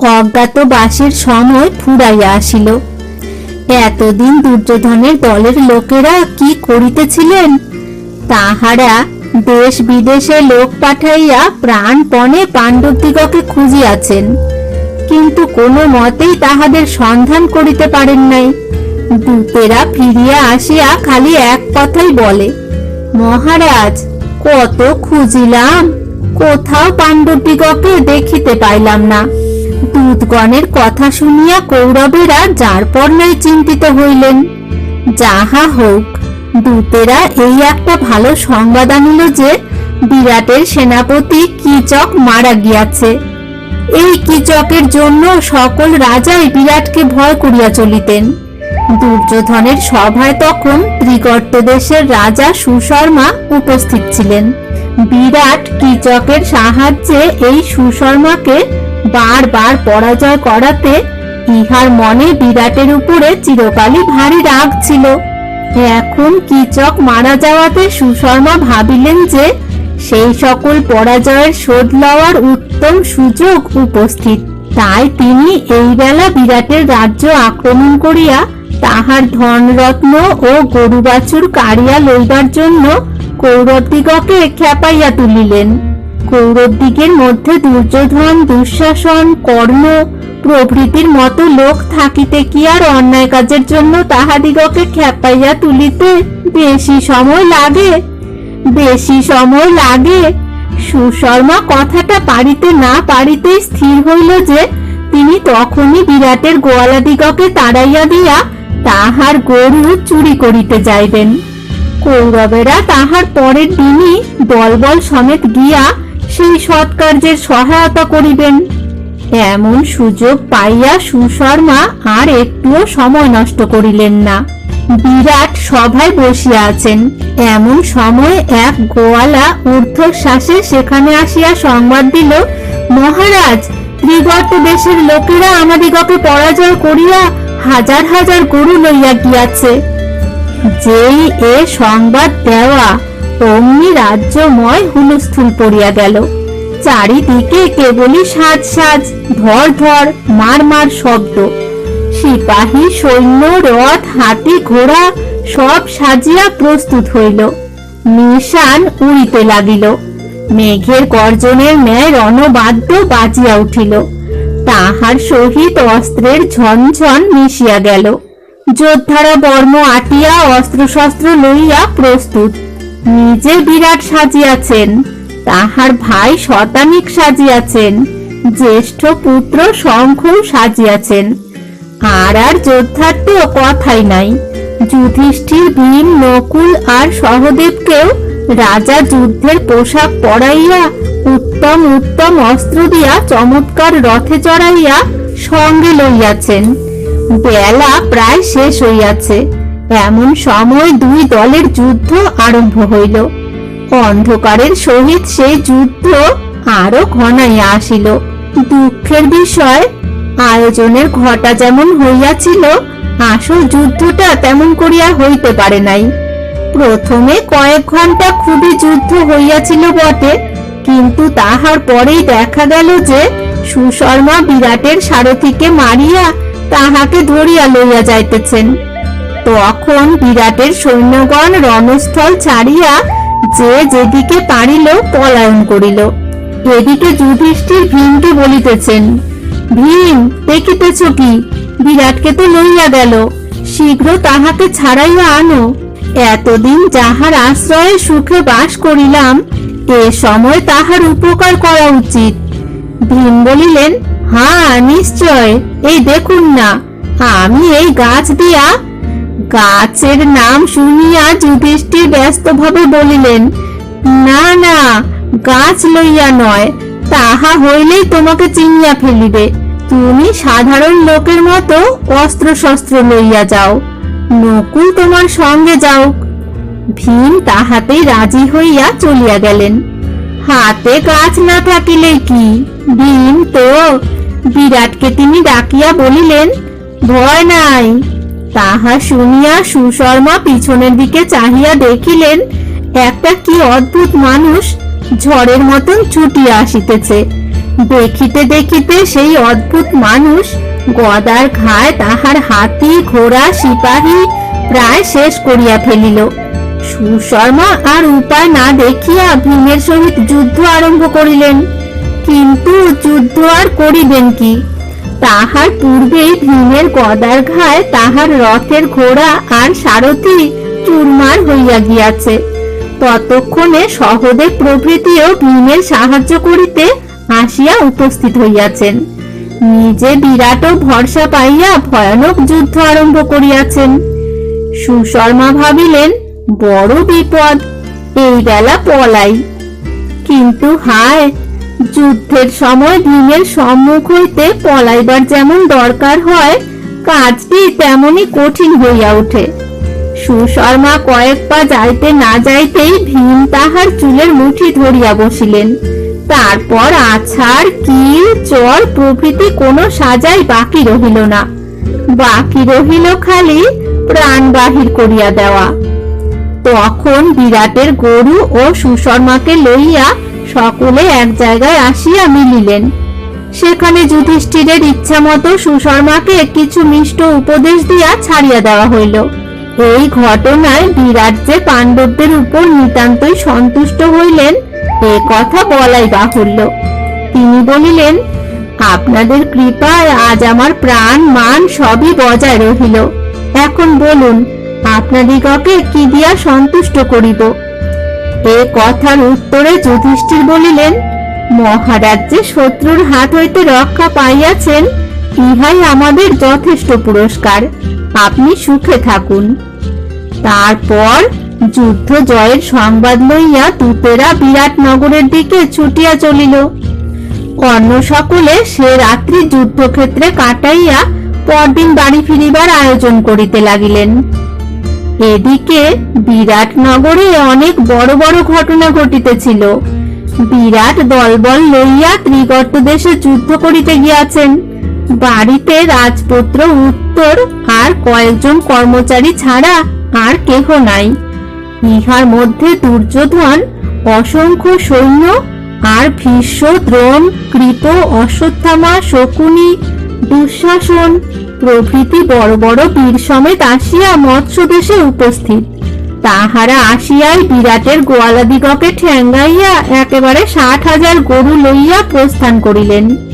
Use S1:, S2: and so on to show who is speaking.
S1: অজ্ঞাতবাসের সময় ফুরাইয়া আসিল। এতদিন দুর্যোধনের দলের লোকেরা কি করিতেছিলেন? তাহারা দেশ বিদেশে লোক পাঠাইয়া প্রাণপণে পাণ্ডবদিগকে খুঁজিয়াছেন, কিন্তু কোনো মতেই তাহাদের সন্ধান করিতে পারেন নাই। দূতেরা ফিরিয়া আসিয়া খালি এক কথাই বলে, মহারাজ, কত খুঁজিলাম, কোথাও পাণ্ডবদিগকে দেখিতে পাইলাম না। দূতগণের কথা শুনিয়া কৌরবেরা যার পর নাই চিন্তিত হইলেন। যাহা হোক, দূতেরা এই একটা ভালো সংবাদ আনিল যে বিরাটের সেনাপতি কীচক মারা গিয়াছে। এই কীচকের জন্য সকল রাজাই বিরাটকে ভয় করিয়া চলিতেন। দুর্যোধনের সভায় তখন ত্রিগর্ত দেশের রাজা সুশর্মা উপস্থিত ছিলেন। বিরাট কীচকের সাহায্যে এই সুশর্মাকে বারবার পরাজয় করাতে ইহার মনে বিরাটের উপরে চিরকালই ভারী রাগ ছিল। এখন কীচক মারা যাওয়াতে সুশর্মা ভাবিলেন যে সেই সকল পরাজয়ের শোধ লওয়ার উত্তম সুযোগ উপস্থিত। তাই তিনি এই বেলা বিরাটের রাজ্য আক্রমণ করিয়া তাহার ধনরত্ন ও গরু বাছুর কাড়িয়া লইবার জন্য কৌরবদিগকে খেপাইয়া তুলিলেন। কৌরবদিগের মধ্যে দুর্যোধন, দুঃশাসন, কর্ণ প্রভৃতির মতো লোক থাকিতে কি আর অন্যায় কাজের জন্য তাহাদিগকে খেপাইয়া তুলিতে বেশি সময় লাগে? সুশর্মা কথাটা পারিতে না পারিতেই স্থির হইল যে তিনি তখনই বিরাটের গোয়ালাদিগকে তাড়াইয়া দিয়া তাহার গরু চুরি করিতে যাইবেন। কৌরবেরা তাহার পরের দিনই দলবল সমেত গিয়া সেই সৎকার্যের সহায়তা করিবেন। এমন সুযোগ পাইয়া সুশর্মা আর একটুও সময় নষ্ট করিলেন না। বিরাট সভায় বসিয়া আছেন, এমন সময় এক গোয়ালা ঊর্ধ্বশ্বাসে সেখানে আসিয়া সংবাদ দিল, মহারাজ, ত্রিগর্ত দেশের লোকেরা আমাদিগকে পরাজয় করিয়া হাজার হাজার গরু লইয়া গিয়াছে। যেই এ সংবাদ দেওয়া, অমনি রাজ্যময় হুলস্থুল পড়িয়া গেল। চারিদিকে কেবলই সাজ সাজ, ধর ধর, মার মার শব্দ। সিপাহী, সৈন্য, রথ, হাতি, ঘোড়া সব সাজিয়া প্রস্তুত হইল। নিশান উড়িতে লাগিল। মেঘের গর্জনের ন্যায় রণবাদ্য বাজিয়া উঠিল। তাহার সহিত অস্ত্রের ঝনঝন মিশিয়া গেল। যোদ্ধারা বর্ম আটিয়া অস্ত্রশস্ত্র লইয়া প্রস্তুত। নিজে বিরাট সাজিয়াছেন, তাহার ভাই শতানিক সাজিয়াছেন, জ্যেষ্ঠ পুত্র শঙ্খ সাজিয়াছেন। আর যোদ্ধার তো কথাই নাই। যুধিষ্ঠির, ভীম, নকুল আর সহদেবকেও রাজা যুদ্ধের পোশাক পরাইয়া উত্তম উত্তম অস্ত্র দিয়া চমৎকার রথে চড়াইয়া সঙ্গে লইয়াছেন। বেলা প্রায় শেষ হইয়াছে। এমন সময় দুই দলের যুদ্ধ আরম্ভ হইল। অন্ধকারের সহিত সেই যুদ্ধ আরো ঘনাইয়া আসিল। দুঃখের বিষয়, আয়োজনের ঘটা যেমন হইয়াছিল, আসল যুদ্ধটা তেমন করিয়া হইতে পারে নাই। প্রথমে কয়েক ঘন্টা খুবই যুদ্ধ হইয়াছিল বটে, কিন্তু তাহার পরেই দেখা গেল যে সুশর্মা বিরাটের সারথিকে মারিয়া তাহাকে ধরিয়া লইয়া যাইতেছেন। তখন বিরাটের সৈন্যগণ রণস্থল ছাড়িয়া যে যেদিকে পারিল পলায়ন করিল। এদিকে যুধিষ্ঠির ভীমকে বলিতেছেন, ভীম, দেখিতেছ কি, বিরাটকে তো লইয়া গেল, শীঘ্র তাহাকে ছাড়াইয়া আনো। এতদিন যাহার আশ্রয়ে সুখে বাস করিলাম, এ সময় তাহার উপকার করা উচিত। ভীম বলিলেন, হ্যাঁ নিশ্চয়, এই দেখুন না, আমি এই গাছ দিয়া। গাছের নাম শুনিয়া যুধিষ্ঠির ব্যস্তভাবে বলিলেন, না না, গাছ লইয়া নয়, তাহা হইলেই তোমাকে চিনিয়া ফেলিবে। তুমি সাধারণ লোকের মতো অস্ত্র শস্ত্র লইয়া যাও, নকুল তোমার সঙ্গে যাও। ভীম তাহাতেই রাজি হইয়া চলিয়া গেলেন। হাতে গাছ না থাকিলে কি, ভীম তো। বিরাটকে তিনি ডাকিয়া বলিলেন, ভয় নাই। তাহা শুনিয়া সুশর্মা পিছনের দিকে চাহিয়া দেখিলেন, একটা কি অদ্ভুত মানুষ ঝড়ের মতন ছুটিয়া আসিতেছে। দেখিতে দেখিতে সেই অদ্ভুত মানুষ গদার ঘায় তাহার হাতি ঘোড়া সিপাহী প্রায় শেষ করিয়া ফেলিল। সুশর্মা আর উপায় না দেখিয়া ভীমের সহিত যুদ্ধ আরম্ভ করিলেন। কিন্তু যুদ্ধ আর করিবেন কি, তাহার পূর্বেই ভীমের গদার ঘায় তাহার রথের ঘোড়া আর সারথি চুরমার হইয়া গিয়াছে। ততক্ষণে সহদেব প্রভৃতিও ভীমের সাহায্য করিতে আসিয়া উপস্থিত হইয়াছেন। নিজে বিরাট ভরসা পাইয়া ভয়ানক যুদ্ধ আরম্ভ করিয়াছেন। সুশর্মা ভাবিলেন, বড় বিপদ, এই বেলা পলাই। কিন্তু হায়, যুদ্ধের সময় ভীমের সম্মুখ হইতে পলাইবার যেমন দরকার হয়, কাজটি তেমনি কঠিন হইয়া ওঠে। সুশর্মা কয়েক পা যাইতে না যাইতেই ভীম তাহার চুলের মুঠি ধরিয়া বসিলেন। তারপর আছাড় কিল চর প্রভৃতি কোনো সাজাই বাকি রহিল না। বাকি রহিল খালি প্রাণ বাহির করিয়া দেওয়া। তখন বিরাটের গরু ও সুশর্মাকে লইয়া সকলে এক জায়গায় আসিয়া মিলিলেন। সেখানে যুধিষ্ঠিরের ইচ্ছা মতো সুশর্মাকে কিছু মিষ্ট উপদেশ দিয়া ছাড়িয়া দেওয়া হইল। এই ঘটনায় বিরাট যে পাণ্ডবদের উপর নিতান্তই সন্তুষ্ট হইলেন, এ কথা বলাই বাহুল্য। তিনি বলিলেন, আপনাদের কৃপায় আজ আমার প্রাণ মান সবই বজায় রহিল। এখন বলুন, আপনাদিগকে কি দিয়া সন্তুষ্ট করিব? এ কথার উত্তরে যুধিষ্ঠির বলিলেন, মহারাজ যে শত্রুর হাত হইতে রক্ষা পাইয়াছেন, ইহাই আমাদের যথেষ্ট পুরস্কার। আপনি সুখে থাকুন। তারপর যুদ্ধ জয়ের সংবাদ লইয়া দূতেরা বিরাট নগরের দিকে ছুটিয়া চলিল। অন্য সকলে সে রাত্রি যুদ্ধক্ষেত্রে কাটাইয়া পরদিন বাড়ি ফিরিবার আয়োজন করিতে লাগিলেন। এদিকে বিরাট নগরে অনেক বড় বড় ঘটনা ঘটিতেছিল। বিরাট দলবল লইয়া ত্রিগর্ত দেশে যুদ্ধ করিতে গিয়াছেন। বাড়িতে রাজপুত্র উত্তর আর কয়েকজন কর্মচারী ছাড়া আর কেহ নাই। ইহার মধ্যে দুর্যোধন, অসংখ্য সৈন্য আর ভীষ্ম, দ্রোণ, কৃপ, অশ্বত্থামা, শকুনি, দুঃশাসন প্রভৃতি বড় বড় বীর সমেত আসিয়া মৎস্য দেশে উপস্থিত। তাহারা আসিয়াই বিরাটের গোয়ালাদিগকে ঠেঙ্গাইয়া একেবারে 60,000 গরু লইয়া প্রস্থান করিলেন।